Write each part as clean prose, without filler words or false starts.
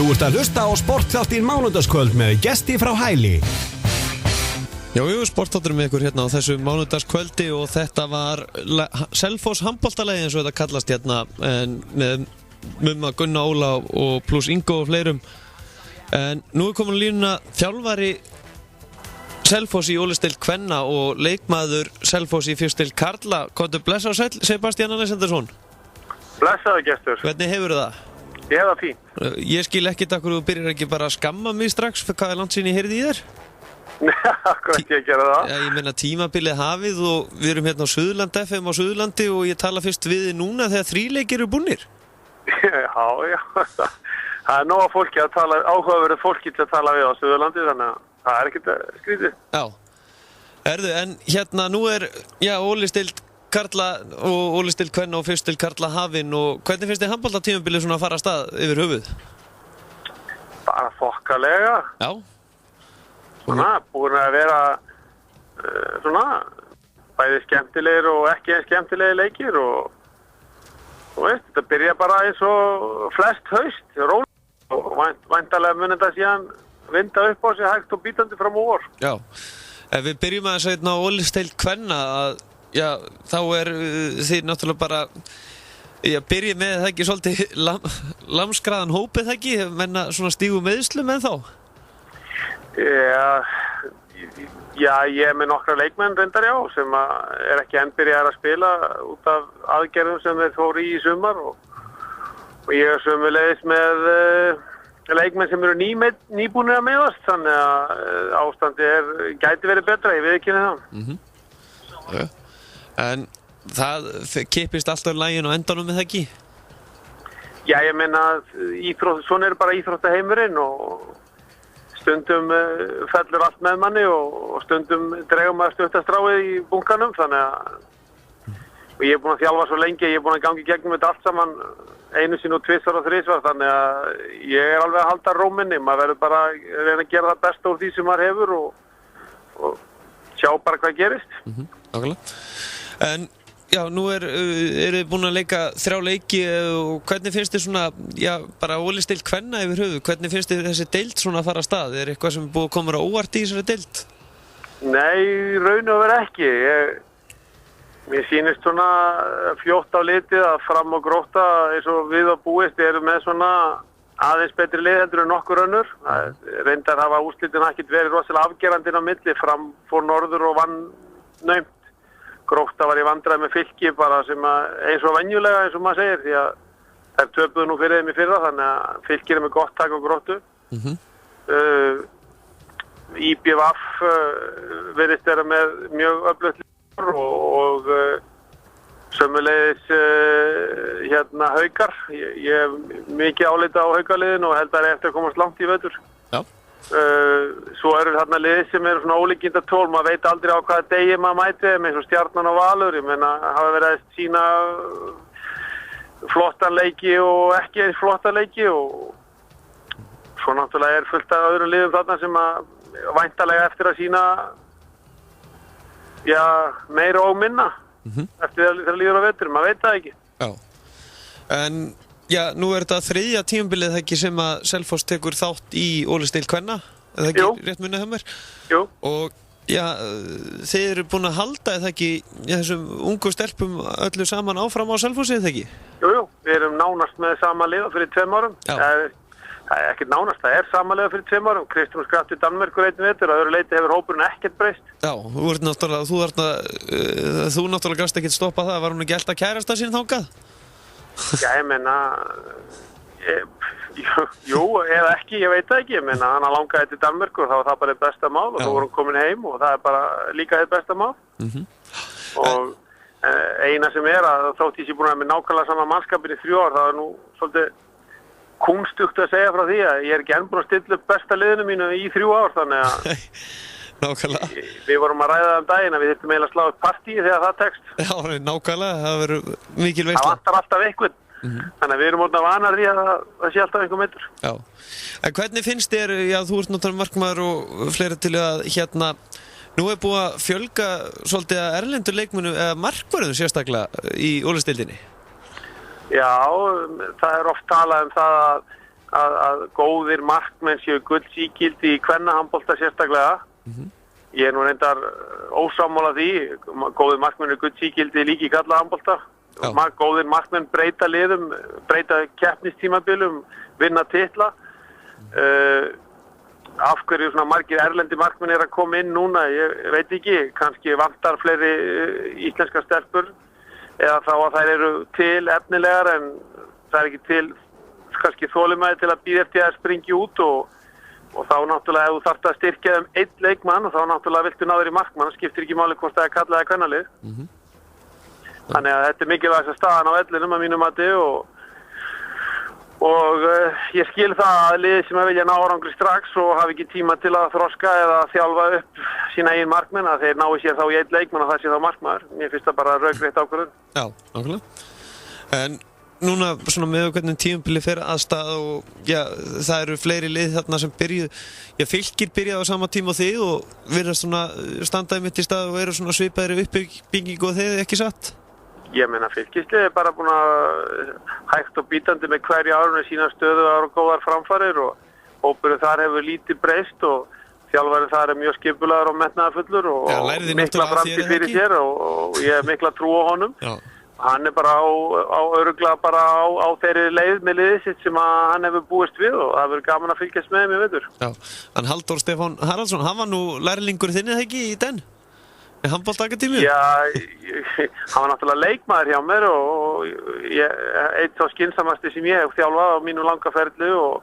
Þú ert að hlusta á Sportþáttinn mánudagskvöld með gesti frá Hæli. Jú, sportþáttur með ykkur hérna á þessu mánudagskvöldi og þetta var Selfoss handboltalegi eins og þetta kallast hérna með Mumma, Gunna, Óla og pluss Ingo og fleirum. En nú komin línuna þjálfari Selfoss í Ólisteild kvenna og leikmaður Selfoss í fyrstild karla. Komdu blessa og sæll, Sebastian Alexandersson. Blessaðu gestur. Hvernig hefur það? Ég hef það fínt. Ég skil ekkert af hverju þú byrjar ekki bara að skamma mig strax fyrir hvað langt síðan ég heyrði í þér. Akkurat ég gera það. Já, ég meina tímabilið hafið og við erum hérna á Suðurland FM á Suðurlandi og ég tala fyrst við þið núna þegar 3 leikir eru búnir. Já. Það er nóga fólki að tala, áhugaverið fólki til að tala við á Suðurlandi, þannig að það er ekkert skrítið. Já. Herðu, en hérna nú er, Ólisteild karla og Ólisteild kvenna og fyrstild karla hafin og hvernig finnst þið handboltatímabilið svona að fara af stað yfir höfuð? Bara þokkalega. Já. Svona, búin að vera svona bæði skemmtilegir og ekki skemmtilegir leikir og veist, þetta byrja bara eins og flest haust, rólega og væntalega mun þetta síðan vinda upp á sig hægt og bítandi fram á vor. Já, ef við byrjum að segja á Ólisteild kvenna að þá er þið náttúrulega bara byrja með það ekki svolítið lamskraðan hópið það ekki, menna svona stígu meðslum en þá? Já, ég er með nokkra leikmenn reyndar sem er ekki enn byrjaðar að spila út af aðgerðum sem þeir fóru í sumar og ég er sömulegis með leikmenn sem eru nýbúnir að meiðast, þannig að ástandi gæti verið betra, ég veit ekki það. En það kippist alltaf lægin á endanum með það ekki? Já, ég meina svona er bara íþróttaheimurinn og stundum fellur allt með manni og stundum dregum maður stuttastráið í bunkanum, þannig að og ég er búin að þjálfa svo lengi, ég er búin að gangi gegnum þetta allt saman einu sinni og tvisvar og þrisvar, þannig að ég er alveg að halda róminni, maður verður bara að reyna að gera það besta úr því sem maður hefur og sjá bara hvað gerist. Nákvæmlega. En nú eru búin að leika 3 leiki og hvernig finnst þið svona, bara Ólisteild kvenna yfir höfuð, hvernig finnst þið þessi deild svona að fara af stað? Er eitthvað sem er búið að koma á óvart í þessari deild? Nei, raun og vera ekki. Mér sýnist svona fljótt á litið að Fram og Grótta eins og við á búist eru með svona aðeins betri lið heldur en nokkur önnur. Reyndar hafa úrslitin ekkert verið rosalega afgerandi inn á milli, Fram fór norður og vann naumt. Grótta var í vandræði með Fylki bara sem eins og venjulega eins og maður segir því að þær töpuðu nú fyrir þeim í fyrra, þannig að Fylki er með gott tak á Gróttu. IBVF virðist vera með mjög öflugt lið og sömuleiðis Haukar. Ég hef mikið álita á Haukaliðinu og held að það er eftir að komast langt í vetur. Já. Svo eru þarna liðir sem eru svona ólíkinda tól, maður veit aldrei á hvaða degi maður mæti eins og Stjarnan og Valur, ég meina hafa verið að sína flottan leiki og ekki eins flottan leiki og svo náttúrulega er fullt af öðrum liðum þarna sem að væntalega eftir að sína meira og minna eftir að líður á vetur, maður veit það ekki. Já, en nú er þetta 3. tímabilið ekki sem að Selfoss tekur þátt í Ólisteild kvenna, er það ekki rétt munnið hjá mér? Jú. Og þið eru búin að halda eða ekki þessum ungu stelpum öllu saman áfram á Selfossi eða ekki? Jú, við erum nánast með sama liða fyrir 2 árum. Það er ekkert nánast, það er sama liða fyrir 2 árum. Kristján skrapp til Danmerkur einn vetur og öðru leiti hefur hópurinn ekkert breyst. Já, þú náttúrulega gafst ekkert stoppa það, var hún ekki alltaf kærasta sín þangað? Já, ég meina, jú, eða ekki, ég veit það ekki, ég meina, hann langaði til Danmörku og það var það bara eitt besta mál og þú vorum komin heim og það er bara líka eitt besta mál. Og eina sem er að þótt ég sé búin að með nákvæmlega sama mannskapin í 3 ár, það er nú svolítið kúnstugt að segja frá því að ég er ekki enn búin að stilla upp besta liðinu mínu í 3 ár, þannig að nákvæmlega. Við vorum að ræða það daginn að við þurftum eiginlega að slá upp partíi þegar það tekst. Já, nákvæmlega, það verður mikil veisla. Það vantar alltaf einhvern. Þannig að við erum orðin að vanar því að það sé alltaf einhver meiddur. Já. En hvernig finnst þér, þú ert náttúrulega markmaður og fleira til að nú er búið að fjölga svolítið að erlendur leikmönnum eða markvörðum sérstaklega í Ólisteildinni? Já, það er oft talað um það að góðir markmenn séu gullsígildi í kvennahandbolta sérstaklega. Ég nú reyndar ósammála því, góðir markmenn eru gullsígildi líka í karlahandbolta. Góðir markmenn breyta liðum, breyta keppnistímabilum, vinna titla. Af hverju svona margir erlendi markmenn að koma inn núna, ég veit ekki, kannski vantar fleiri íslenskar stelpur eða þá að þær eru til efnilegar en það er ekki til kannski þolinmæði til að bíða eftir að springi út og þá náttúrulega ef þú þarft að styrkja einn leikmann og þá náttúrulega viltu ná þér í markmann, skiptir ekki máli hvort það er kallað eða kvennalið. Þannig að þetta er mikilvægast að staðan á vellinum að mínu mati og ég skil það að liðið sem að vilja ná árangri strax og hafi ekki tíma til að þroska eða þjálfa upp sína eigin markmenn að þeir nái sér þá í einn leikmann og það sé þá markmaður. Mér finnst það bara rökrétt ákvörðun. Já, nákvæmlega. En núna svona með hvernig tímabili fer að stað og já, það eru fleiri lið þarna sem Fylkir byrjaði á sama tíma og þið og virðast svona standaði mitt í stað og eru svona svipaðir uppbyggingu og þið ekki satt? Ég meina Fylkislið er bara búin að hægt og bítandi með hverju árunni sína stöðugar og góðar framfarir og hópurinn þar hefur lítið breyst og þjálfarinn þar er mjög skipulaður og metnaðarfullur og mikla framtíð fyrir sér og ég hef mikla trú á honum. Já. Hann er bara örugglega bara á þeirri leið með liðið sitt sem að hann hefur búist við og það verður gaman að fylgjast með mér veitur. Já, en Halldór Stefán Haraldsson, hann var nú lærlingur þinn eða ekki í den? Í handboltaakademíu? Já, hann var náttúrulega leikmaður hjá mér og eitt þá skynsamasti sem ég hef þjálfað á mínu langa ferli og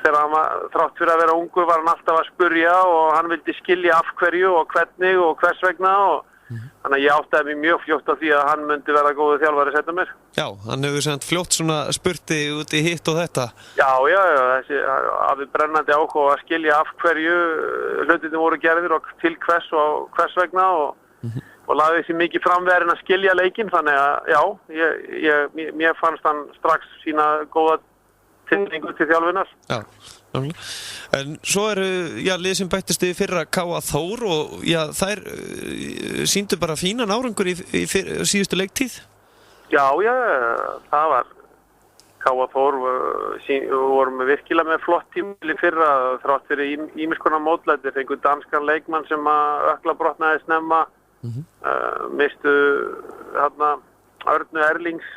þegar hann var þrátt fyrir að vera ungur var hann alltaf að spurja og hann vildi skilja af hverju og hvernig og hvers vegna og þannig að ég áttaði mig mjög fljótt á því að hann myndi vera góður þjálfari setna mér. Já, hann hefur sent fljótt svona spurti út í hitt og þetta. Já, þessi hafði brennandi áhuga að skilja af hverju hlutinni voru gerðir og til hvers og hvers vegna og lagði þessi mikið framverðin að skilja leikinn, þannig að já, mér fannst hann strax sína góða tilningu til þjálfunar. Já. En svo eru lið sem bættist í fyrra K.A. Þór og þær sýndu bara fínan árangur í síðustu leiktíð. Já, það var K.A. Þór vorum virkilega með flott tímabili fyrra þrátt fyrir ýmiss konar mótlæti, fengu danskan leikmann sem að ökklabrotnaði snemma, mistu þarna Örnu Erlings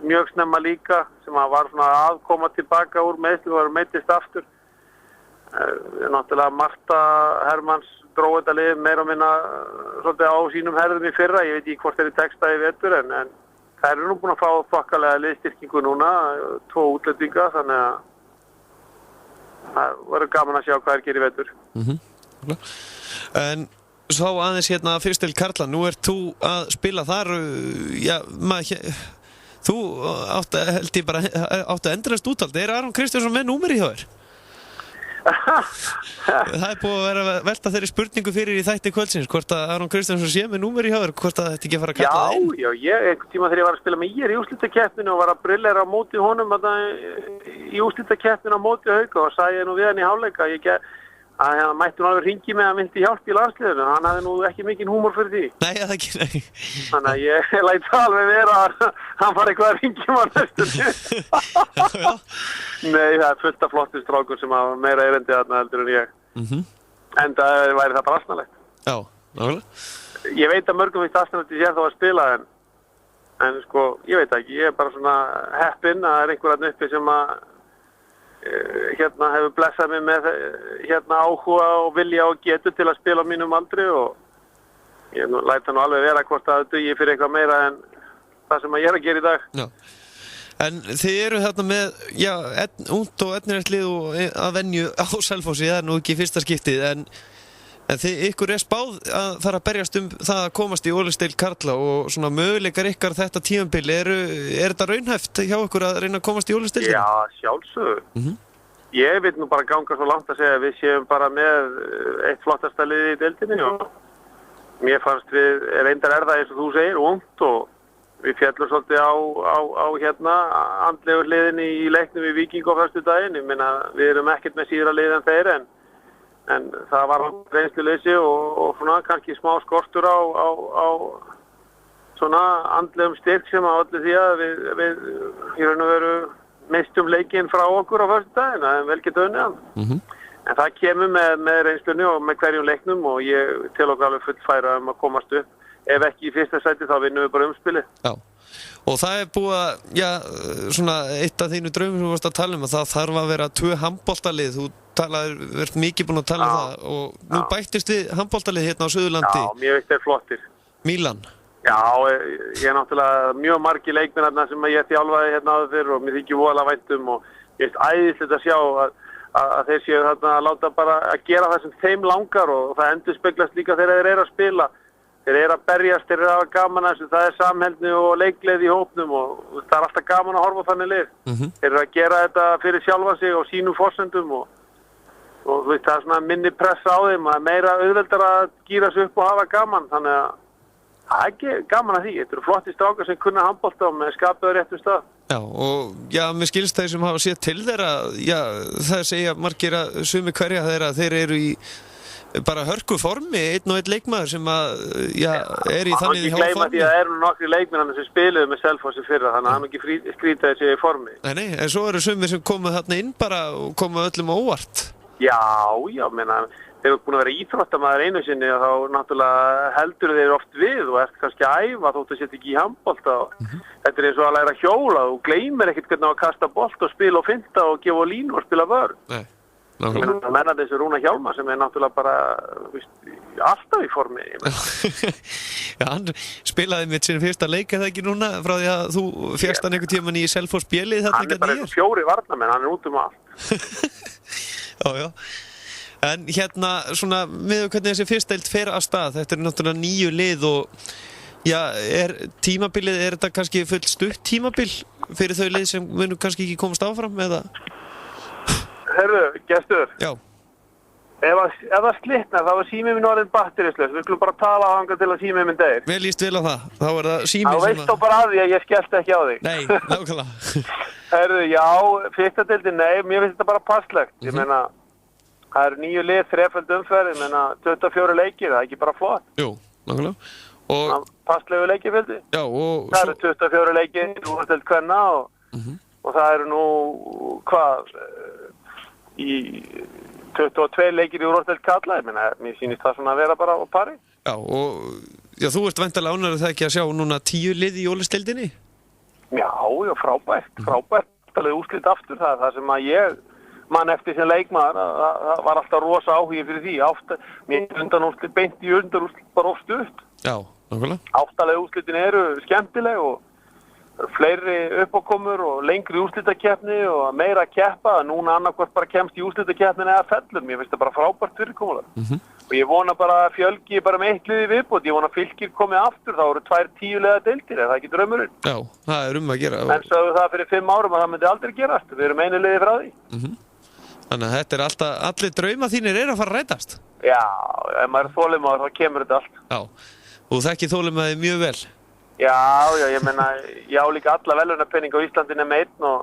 mjög snemma líka sem að var svona að koma tilbaka úr meiðsli og meiddist aftur. Náttúrulega Marta Hermanns dró þetta lið meira og minna svolítið á sínum herðum í fyrra, ég veit ekki hvort þeir texta í vetur en það eru nú búin að fá þokkalega liðstyrkingu núna, 2 útlendinga, þannig að það verður gaman að sjá hvað gerir í vetur. En svo aðeins fyrst til Karla, nú ert þú að spila þar, þú áttu endurist útald, er Aron Kristjánsson með númeri hjá þér? Það er búið að vera að velta þeirri spurningu fyrir í þætti kvöldsins, hvort að Aron Kristjánsson sé með númeri hjá þér, hvort að þetta ekki fara að kalla það inn? Já, einhvern tíma þegar ég var að spila með í úrslitakeppninu og var að brillera á móti honum í úrslitakeppninu á móti Hauka og sagði ég nú við hann í hálfleik að hann mætti nú alveg hringi með að hann vildi hjálp í landsliðinu, hann hafði nú ekki mikinn húmor fyrir því. Nei, það ekki, nei. Þannig að ég læt alveg vera að hann fari eitthvað að ringi maður næstunni. Nei, það er fullt af flottum strákur sem hafa meira erindi þarna heldur en ég. En það væri það bara asnalegt. Já, nákvæmlega. Ég veit að mörgum finnst asnalegt ég sé þá að spila en sko, ég veit ekki, ég er bara svona heppinn að það er einhverjarn uppi sem að hefur blessað mig með áhuga og vilja og getu til að spila á mínum aldri og ég læt það nú alveg vera hvort að það dugi fyrir eitthvað meira en það sem að ég er að gera í dag. Já. En þið eru þarna með, ungt og etnilegt lið og að venju á Selfossi, það er nú ekki fyrsta skiptið en ykkur er spáð að fara að berjast það að komast í Ólafsdeild karla og svona möguleikar ykkar þetta tímabil, er þetta raunhæft hjá ykkur að reyna að komast í Ólafsdeildina? Já, sjálfsögðu. Ég vil nú bara ganga svo langt að segja að við séum bara með eitt flottasta liði í deildinni og mér fannst við reyndar það eins og þú segir, ungt og við fjallum svolítið á andlegu hliðinni í leiknum við Víking á föstudaginn. Ég meina, við erum ekkert með síðra lið en þeir en það var reynsluleysi og svona kannski smá skortur á svona andlegum styrk sem að öllu því að við í raun og veru mistum leikinn frá okkur á föstudaginn, það vel getið unnið hann. En það kemur með reynslunni og með hverjum leiknum og ég tel okkur alveg fullfæra að komast upp. Ef ekki í fyrsta sæti þá vinnum við bara umspilið. Já, og það búið að, já, svona eitt af þínu draumum sem þú varst að tala að það þarf að vera 2 handboltalið. Þú verðt mikið búin að tala það og nú bættist við handboltalið hérna á Suðurlandi. Já, mér veist þeir flottir. Milan. Já, ég náttúrulega mjög margir leikmenn hérna sem ég þjálfaði hérna áður fyrr og mér þykir voðalega vænt og ég veist æðislegt að sjá að þeir séu þarna að láta bara að gera það sem þeim langar og það endurspeglast líka þegar þeir eru að spila. Þeir eru að berjast, þeir eru að hafa gaman að þessu, það er samheldni og leikgleði í hópnum og það er alltaf gaman að horfa á þannig lið. Þeir eru að gera þetta fyrir sjálfa sig og sínum forsendum og þú veist það er svona minni pressa á þeim að meira auðveldar að gíra sig upp og hafa gaman, þannig að það er ekki gaman að því. Þetta eru flotti strákar sem kunna handbolta og með skapaður réttum stað. Já, og já, mér skilst þeir sem hafa séð til þeirra, já, það segja margir að sumi hverja þeir eru í bara hörku formi, einn og einn leikmaður sem að, já, er í þannig í hálf formi. Það er ekki gleyma því að það eru nokkri leikmenn sem spiluðu með Selfossi fyrra, þannig að hann ekki skrýta þessi í formi. Nei, en svo eru sumir sem komu þarna inn bara og komu öllum á óvart. Já, meina, þeir eru búin að vera íþróttamaður einu sinni og þá náttúrulega heldur þeir oft við og ert kannski að æfa þótt að setja ekki í handbolta og þetta er eins og að læra að hjóla og gleymir ekkert hvernig að kasta bolt og spila og finta og gefa línu og spila vörn. Nei. Það menna þessu Rúna Hjálmar sem er náttúrulega bara alltaf í formi. Já, hann spilaði mitt sinn fyrsta leik eða ekki núna frá því að þú fékkst hann einhvern tímann í Selfoss B-lið þarna. Hann er bara eins og 4 varnarmenn, hann er út um allt. Já. En hérna, svona, með hvernig þessi fyrstdeild fer að stað, þetta er náttúrulega 9 lið og já, tímabilið, er þetta kannski fullt stutt tímabil fyrir þau lið sem munum kannski ekki komast áfram eða? Herru, gestur. Já. Ef það slitnar, þá er símið minn orðin batterislaus. Við skulum bara tala á hanga til að símið minn deyr. Vel líst vel á það. Þá er það símið sem að... Þá veist þú bara að því að ég skellti ekki á þig. Nei, nákvæmlega. Herru, já, fyrsta deildin, nei, mér finnst þetta bara passlegt. Ég meina, það eru 9 lið, 3-föld umferð, ég meina, 24 leikir, það er ekki bara flott. Jú, nákvæmlega. Og... Passlegu leikiföldi. Já, og... Það eru 24 leikir, úrsteld kvenna og það eru nú, hvað... í 22 leikir í úrvalsdeild karla, mér sýnist það svona að vera bara á pari. Já, og já, þú ert væntanlega ánægður það ekki að sjá núna 10 lið í Ólisdeildinni? Já, frábært, alveg úrslit aftur, það er það sem að ég man eftir sem leikmaður, það var alltaf rosa áhugi fyrir því, mér undanúrslit, beint í undanúrslit bara of stutt. Já, nákvæmlega. Áttalega úrslitin eru skemmtileg og fleiri uppákomur og lengri úrslitakeppni og meira að keppa. Núna annarkvort bara kemst í úrslitakeppnin eða fellur. Mér finnst það bara frábært fyrirkomulag. Og ég vona bara að fjölgi bara með 1 lið í viðbót. Ég vona að Fylkir komi aftur. Það voru 2 10-liða deildir. Er það ekki draumurinn? Já, það er að gera. En sögðu það fyrir 5 árum að það myndi aldrei gerast. Við erum einu liði frá því. Þannig að þetta er alltaf, allir drauma þínir að fara að rætast. Já, ef maður er þolinmóður þá kemur þetta allt. Já, og þekkir þolinmæði mjög vel. Já, ég meina, ég á líka alla velunarpenning á Íslandi nema 1 og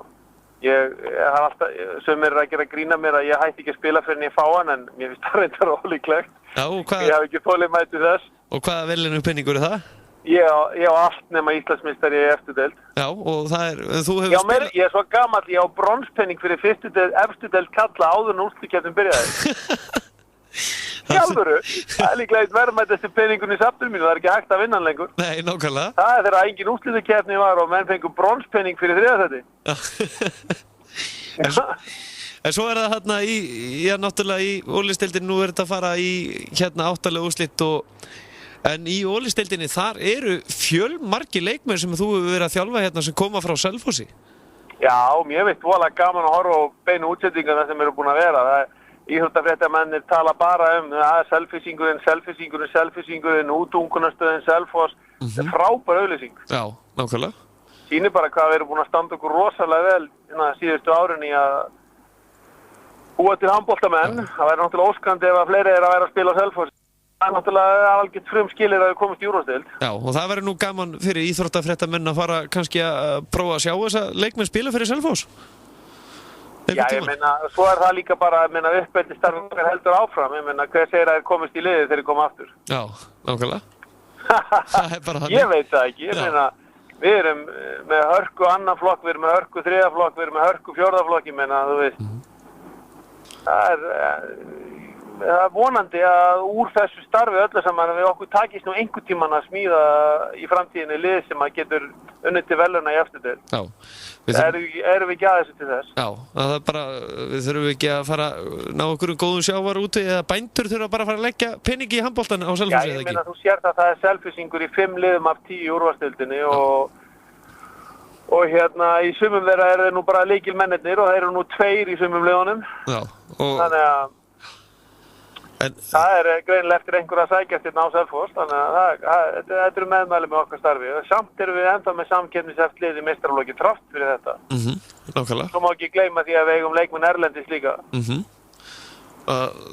ég har alltaf, sumir að gera grína mér að ég hætti ekki að spila fyrir en ég fá hann, en mér finnst það reyndar ólíklegt. Já, og hvað? Ég hef ekki þolinmæði til þess. Og hvaða velunarpenningur er það? Ég á allt nema Íslandsmeistari í efstu deild. Já, og það er, þú hefur spilað... Ég er svo gamall, ég á bronspenning fyrir fyrstu deild, efstu deild kalla áður en úrslitakeppnin byrjaði. Sjálfuru, það er líklega eitt verðmættasti peningun í safninu mínu, það er ekki hægt að vinna hann lengur. Nei, nákvæmlega. Það er þegar engin úrslitakeppni var og menn fengur bronspenning fyrir 3. sæti. En svo er það hérna náttúrulega í Ólisdeildinni, nú er þetta að fara í hérna 8-lega úrslit en í Ólisdeildinni þar eru fjölmargir leikmenn sem þú hefur verið að þjálfa hérna sem koma frá Selfossi. Já, mér finnst voðalega gaman að horfa á beinu útsendingarna sem eru búin að vera. Íþróttafréttamennir tala bara selfisingurinn, útungunastöðin Selfoss. Þetta er frábær auglýsing. Já, nákvæmlega. Sýnir bara hvað við erum búin að standa okkur rosalega vel síðustu árin í að búa til handboltamenn. Það væri náttúrulega óskandi ef að fleiri er að vera að spila á Selfoss. Það er náttúrulega algjört frumskilir að við komumst í úrvalsdeild. Já, og það væri nú gaman fyrir íþróttafréttamenn að fara kannski að prófa að sjá þessa leikmenn spila fyrir Selfoss. Já, ég meina, svo er það líka bara, uppeldisstarfið heldur áfram. Ég meina, hver segir að þeir komist í liðið þegar þeir koma aftur? Já, nákvæmlega. Það er bara hann. Ég veit það ekki, ég meina, við erum með hörku annan flokk, við erum með hörku þriðja flokk, við erum með hörku fjórða flokk, ég meina, þú veist. Það er vonandi að úr þessu starfi öllu saman við okkur takist nú einhvern tímann að smíða í framtíðinni lið sem að getur unnið til veluna í eftir til. Já. Erum við ekki að þessu til þess? Já, það er bara, við þurfum ekki að fara ná okkur góðum sjávar úti eða bændur þurfa bara að fara að leggja peningi í handboltan á Selfossi eða ekki? Já, ég meina þú sér það er Selfossingur í 5 liðum af 10 úrvalsdeildinni og hérna í sumum þeirra þeir nú bara lykilmennirnir og þeir eru nú 2 í sumum liðunum. Já, og þannig að það er greinilega eftir einhver að sækjast hérna á Selfoss, þannig að þetta eru meðmæli með okkar starfi. Samt erum við ennþá með samkeppnishæft lið í meistaraflokki þrátt fyrir þetta. Nákvæmlega. Svo má ekki gleyma því að við eigum leikmenn erlendis líka.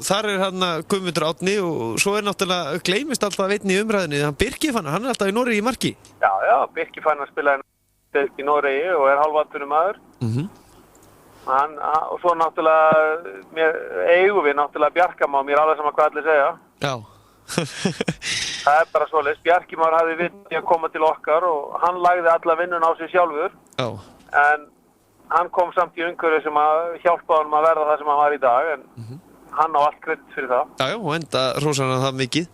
Þar er hann Guðmundur Árni og svo er náttúrulega gleymist alltaf einn í umræðinni, hann Birkifannar, hann er alltaf í Noregi í marki. Já, Birkifannar spilaði í Noregi og er hálfaldur maður. Og svo náttúrulega eigum við náttúrulega Bjarkamá, mér alveg sama hvað allir segja. Já. Það er bara svoleiðis. Bjarkimár hafði vit í að koma til okkar og hann lagði alla vinnuna á sig sjálfur. Já. En hann kom samt í umhverfi sem að hjálpa honum að verða það sem hann var í dag, en hann á allt kredit fyrir það. Já, og enda hrósar hann það mikið.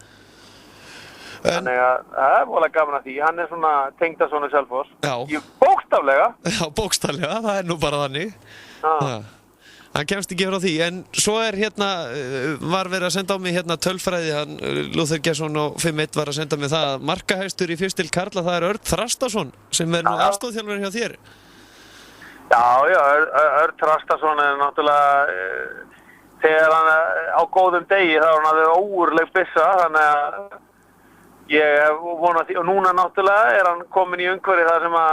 Þannig að það er voðalega gaman að því, hann er svona tengdasonur Selfoss. Já. Bókstaflega. Já, bókstaflega, það er nú bara þannig. Hann kemst ekki frá því, en svo er hérna, var verið að senda á mig hérna tölfræði, hann Lúþur Gesson og 5-1 var að senda mig það að markahæstur í fyrstil karla, það er Örn Þrastason sem er nú aðstoðþjálfari hjá þér. Já, Örn Þrastason er náttúrulega, þegar hann á góðum degi þá er hann alveg ógurleg byssa, þannig að ég hef vonað því, og núna náttúrulega er hann komin í umhverfi þar sem að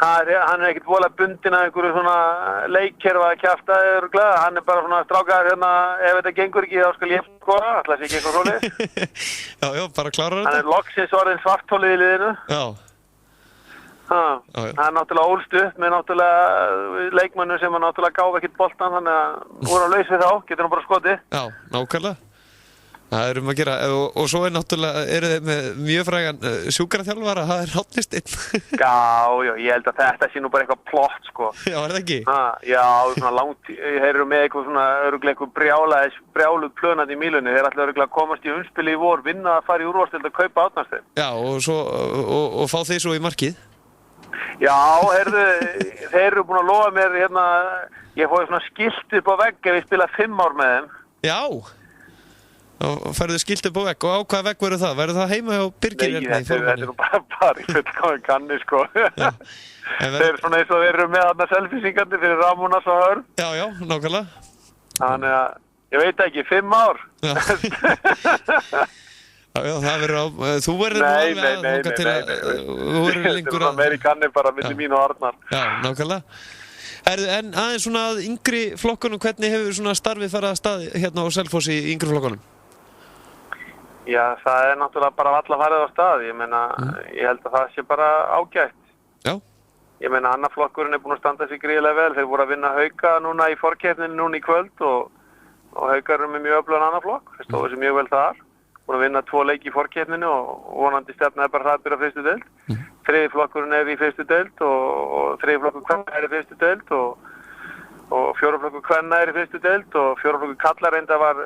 hann er ekkert voðalega bundinn að einhverju svona leikkerfa að kjafta örugglega, hann er bara svona strákar hérna, ef þetta gengur ekki þá skal ég skora, ætla sé ekki eitthvað svoleiðis. Já, bara klárar þetta. Hann er loksins orðinn svarthólið í liðinu. Já. Hann er náttúrulega ólst upp með náttúrulega leikmönnum sem náttúrulega gáf ekkert boltan, þannig að voru að laus við þá, getur hann bara skotið. Já, nákvæmlega. Það erum að gera, og svo er náttúrulega, eru þeir með mjög frægan sjúkraþjálfara, það er Árni Steinn. Já, ég held að þetta sé nú bara eitthvað plott, sko. Já, er það ekki? Já, svona langt, þeir eru með eitthvað svona, örugglega eitthvað brjáluð plönandi í Mílunni, þeir ætla örugglega að komast í umspili í vor, vinna að fara í úrvalsdeild að kaupa Árna Steinn. Já, og svo, og fá þeir svo í markið. Já, þeir eru búin að lofa mér, hérna, ég fóði svona skilt upp á vegg ef ég spila 5 ár með þeim. Já. Og færðu skilt upp á vegg, og á hvaða vegg verður það? Verður það heima hjá Birgir? Nei, þetta er nú bara í fullkominn kanni, sko. Þeir eru svona eins og þeir eru með þarna selfie-singandi fyrir Ramónas og Hörn. Já, nákvæmlega. Þannig að, ég veit ekki, 5 ár. Já, það verður á, þú verður nú alveg að hóka til að, þú verður lengur að... Þetta er meiri kanni bara milli mín og Arnar. Já, nákvæmlega. En aðeins svona að yngri flokkunum, hvernig hefur svona starfið farið að stað hérna á Selfossi í yngri flokkunum? Já, það er náttúrulega bara valla farið á stað, ég meina, ég held að það sé bara ágætt. Já. Ég meina, annar flokkurinn er búin að standa sig gríðilega vel, þeir voru að vinna Hauka núna í forkeppninni núna í kvöld og Haukar eru með mjög öflugan annar flokk, þeir stóðu sig mjög vel þar, búin að vinna 2 leiki í forkeppninni og vonandi stefnaði bara hraðbyr á fyrstu deild. Þriði flokkurinn er í fyrstu deild og þriði flokkur kvenna er í fyrstu deild og fjóraflokkur kvenna er í fyrstu deild og fjóraflokkur kalla reynda var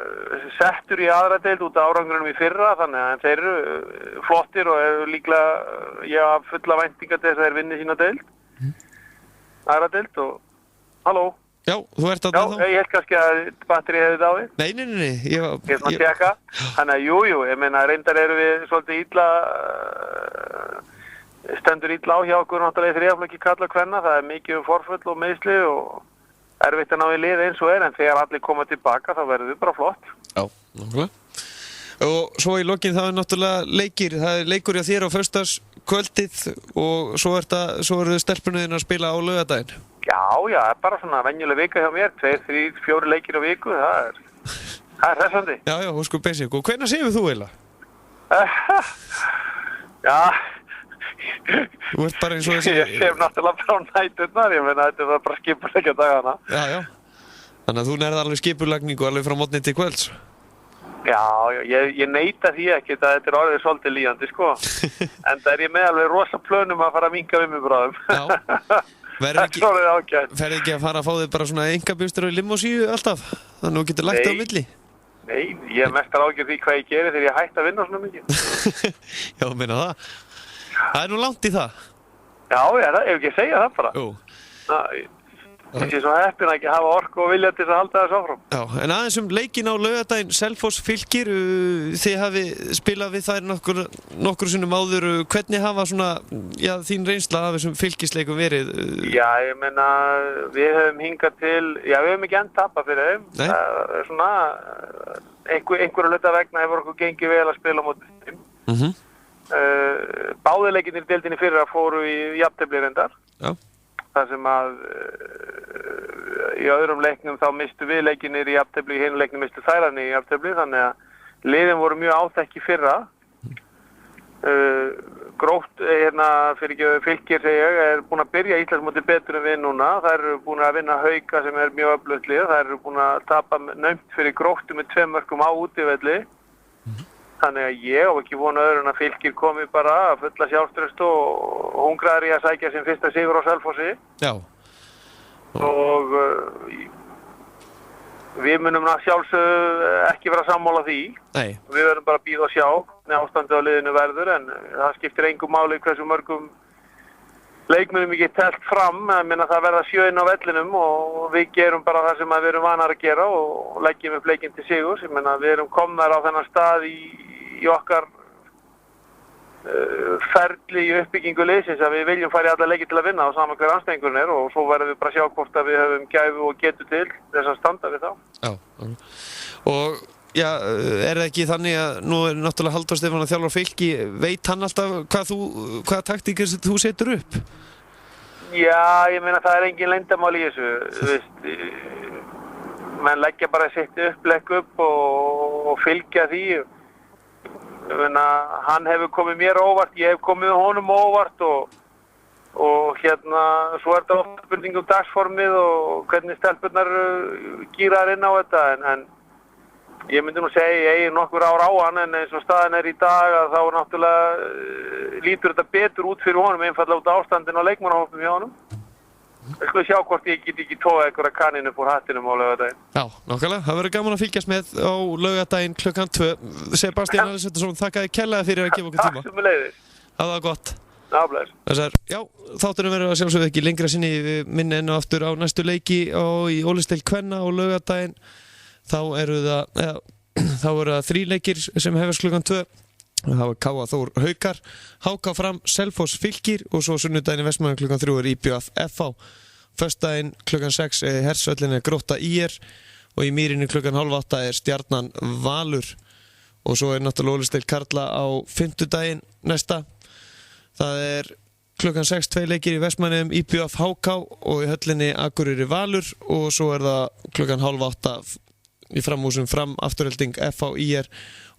settur í aðra deild út af árangrinum í fyrra, þannig að þeir eru flottir og eru líklega, ég hafa fulla væntingar til þess að þeir vinni sína deild. Aðra deild og, halló? Já, þú ert að það þá? Já, ég held kannski að batterið hefði dáið. Nei. Ég er svona að tjekka. Þannig að jú, ég meina reyndar eru við svolítið illa, stendur illa á hjá okkur náttúrulega í þriðaflokki kalla kvenna, það er mikið forföll og meiðsli og erfitt að ná í lið eins og en þegar allir koma tilbaka þá verður við bara flott. Já, nákvæmlega. Og svo í lokin það er náttúrulega leikir, það er leikur hjá þér á föstudagskvöldið og svo eru stelpunniðin að spila á laugardaginn. Já, það er bara svona venjuleg vika hjá mér, 2, 3, 4 leikir á viku, það er hressandi. Já, sko basic. Og hvenær séu þú eiginlega? Já. Þú ert bara eins og þessi... Ég séf náttúrulega frá næturnar, ég meina þetta er bara skipuleggja dagana. Já. Þannig að þú nærði alveg skipulagningu alveg frá morgni til kvölds. Já, ég neita því ekki að þetta orðið svolítið líðandi, sko. En það ég með alveg rosa plönum að fara að minnka við mig bráðum. Já. Ferðu ekki að fara að fá þig bara svona engabjústur og limósíu alltaf? Þannig að þú getur lagt á milli? Nei, ég mestar ágjörð því hvað ég geri þegar ég hætti að vinna svona mikið. Já, meina það. Það nú langt í það. Já, ef ekki að segja það bara. Jú. Ég sé svo heppin að ekki hafa orku og vilja til að halda þessu áfram. Já, en aðeins leikin á laugardaginn, Selfoss Fylkir, þið hafi spilað við þær nokkur sinnum áður, hvernig hafa svona, já, þín reynsla af þessum fylkisleikum verið? Já, ég meina, við höfum hingað til, já, við höfum ekki enn tapað fyrir þeim. Nei. Svona, einhverju hluta vegna hefur okkur gengið vel að spila á móti þeim. Báðir leikinir í deildinni fyrir að fóru í jafntefli reyndar. Já. Það sem að í öðrum leiknum þá mistu við leikinir í jafntefli, í hinu leiknum mistu þærarni í jafntefli, þannig að liðin voru mjög áþekk í fyrra. Fylkir er búin að byrja Íslandsmóti betur en við núna. Það eru búin að vinna Hauka sem er mjög öflugt lið. Það eru búin að tapa naumt fyrir Gróttu með 2 mörkum á útivelli. Þannig að ég á ekki vona öðru en að Fylkir komi bara að fulla sjálfstraust og hungraður í að sækja sin fyrsta sigur á Selfossi. Já. Og við munum sjálfsögðu ekki vera sammála því. Nei. Við verðum bara að bíða og sjá hvernig ástandið á liðinu verður, en það skiptir engu máli hversu mörgum leikmönnum ekki telt fram. Ég meina það verða 7 inn á vellinum og við gerum bara það sem við erum vanar að gera og leggjum upp leikinn til sigurs. Ég meina við erum komnar á þennan stað í okkar ferli í uppbyggingu liðsins að við viljum fara í alla leiki til að vinna á saman hver anstæðingurinn er, og svo verðum við bara að sjá hvort að við höfum gæfu og getu til þess að standa við þá. Já. Og já, er það ekki þannig að nú er náttúrulega Halldór Stefán að þjálfa Fylki, veit hann alltaf hvaða taktíkir þú setur upp? Já, ég meina það er engin leyndarmál í þessu, menn leggja bara sitt upplegg upp og fylgja því. Ég meina, hann hefur komið mér óvart, ég hef komið honum óvart og svo er þetta ofta spurning dagsformið og hvernig stelpurnar gírar inn á þetta, en ég myndi nú segja ég eigi nokkur ár á hann, en eins og staðan er í dag að þá náttúrulega lítur þetta betur út fyrir honum, einfallega út ástandin á leikmannahópnum hjá honum. Við skulum sjá hvort ég get ekki tóa einhverja kaninu upp úr hattinum á laugardaginn. Já, nákvæmlega. Það verður gaman að fylgjast með á laugardaginn klukkan 2. Sebastian Alessandarsson, þakka þér kærlega fyrir að gefa okkur tíma. Takk sem leiðis. Það var gott. Bless. Já, þáttunum verður að sjálfsögðu ekki lengra sinni, minni enn og aftur á næstu leiki í Ólisteild kvenna á laugardaginn. Þá eru það 3 leikir sem hefast klukkan 2. Það var K.A. Þór Haukar, HK Fram, Selfoss Fylkir og svo sunnudaginn í Vestmannaeyjum klukkan 3 er IBF FH. Föstudaginn klukkan 6 er Hersvöllin Grótta IR og í Mýrinni klukkan 7:30 er Stjarnan Valur. Og svo er náttúrulega Ólisteild karla á fimmtudaginn næsta. Það er klukkan 6 2 leikir í Vestmannaeyjum, IBF HK og í höllinni Akureyri Valur, og svo er það klukkan 7:30 í framhúsum Fram Afturhelding FH IR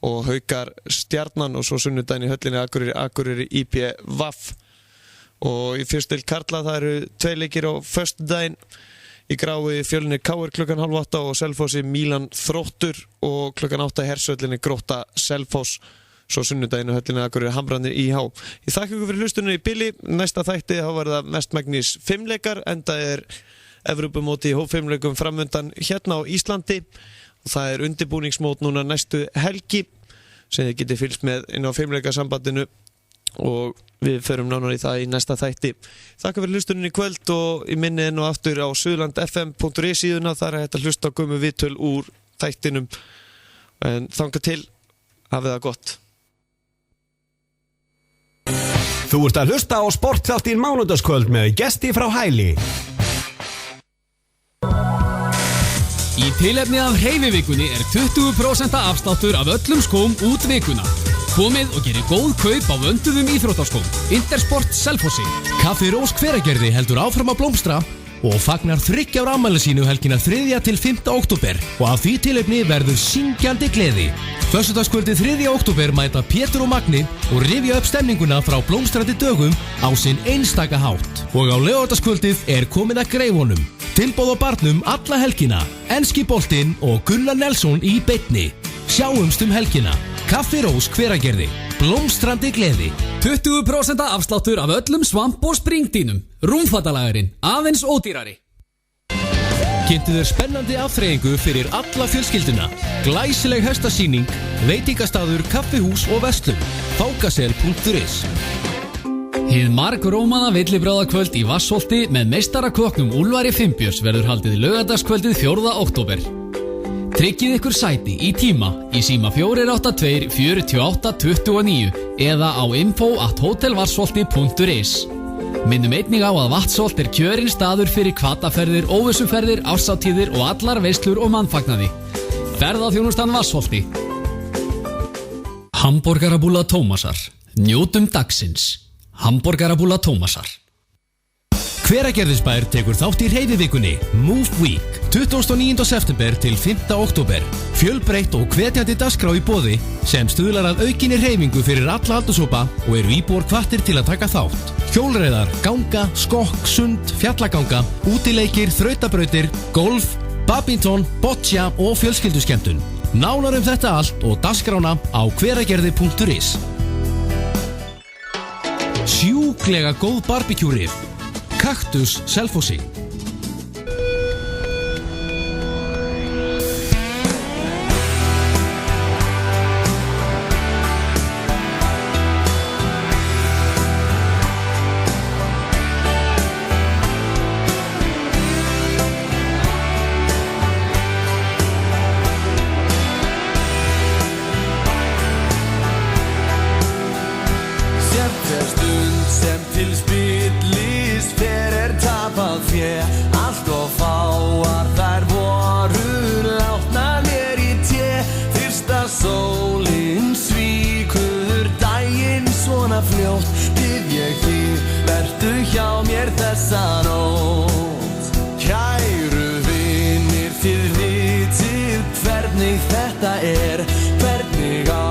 og Haukar Stjarnan, og svo sunnudaginn í höllinni Akureyri IB VAF. Og í fyrstudeild karla það eru 2 leikir á föstudaginn. Í Grái Fjölnir KR klukkan 7:30 og Selfossi Mílan Þróttur, og klukkan 8 í Hersvöllinni Grótta Selfoss. Svo sunnudaginn í höllinni Akureyri Hamrarnir IH. Ég þakka ykkur fyrir hlustunni í bili. Næsta þætti þá verða mestmegnis 5 leikar, enda er Evrópumóti í hóp-5-leikum framundan hérna á Íslandi. Og það er undirbúningsmót núna næstu helgi sem þið getið fylgst með inn á 5-leikasambandinu, og við förum nánar í það í næsta þætti. Þakka fyrir hlustunni í kvöld, og í minni enn og aftur á suðurlandfm.is síðuna, þar er hægt að hlusta á gömul viðtöl úr þættinum. En þangað til, hafið það gott. Þú ert að hlusta á sportþáttinn mánudagskvöld með gesti frá Hæli. Í tilefni af hreyfivikunni er 20% afsláttur af öllum skóm út vikuna. Komið og gerið góð kaup á vönduðum íþróttaskóm. Intersport Selfossi. Kaffi Rós Hveragerði heldur áfram að blómstra og fagnar 3 ára afmæli sínu helgina 3. til 5. október, og af því tilefni verður syngjandi gleði. Föstudagskvöldið 3. október mæta Pétur og Magni og rifja upp stemninguna frá blómstrandi dögum á sinn einstaka hátt. Og á laugardagskvöldið er komið að greifunum. Tilboð á barnum alla helgina, enski boltinn og Gunnar Nelson í beinni. Sjáumst helgina. Kaffi Rós Hveragerði. Blómstrandi gleði. 20% afsláttur af öllum svamp og springdínum. Rúmfattalagarinn, aðeins ódýrari. Kynntu þér spennandi afþreyingu fyrir alla fjölskylduna. Glæsileg hestasýning, veitingastaður, kaffihús og verslun. Fákasel.is. Hið margrómaða villibráðakvöld í Vatnsholti með meistarakoknum Úlfari Finnbjörns verður haldið laugardagskvöldið 4. október. Tryggið ykkur sæti í tíma í síma 482 48 29 eða á info@hotelvarsholti.is. Minnum einnig á að Vatnsholt kjörinn staður fyrir hvataferðir, óvissuferðir, árshátíðir og allar veislur og mannfagnaði. Ferðaþjónustan Vatnsholti. Hamborgarabúlla Tómasar. Njótum dagsins. Hamborgarabúlla Tómasar. Hveragerðisbær tekur þátt í hreyfivikunni Move Week 29. september til 5. október. Fjölbreytt og hvetjandi dagskrá í boði sem stuðlar að aukinni hreyfingu fyrir alla aldurshópa og eru íbúar hvattir til að taka þátt. Hjólreiðar, ganga, skokk, sund, fjallaganga, útileikir, þrautabrautir, golf, badminton, boccia og fjölskylduskemmtun. Nánar þetta allt og dagskrána á hveragerði.is. Sjúklega góð barbecue-rif. Kaktus Selfossi. Allt og fáar þær voru látnar mér í té. Fyrsta sólin svíkur daginn svona fljótt. Bið ég þig, vertu hjá mér þessa nótt. Kæru vinir, þið vitið hvernig þetta hvernig á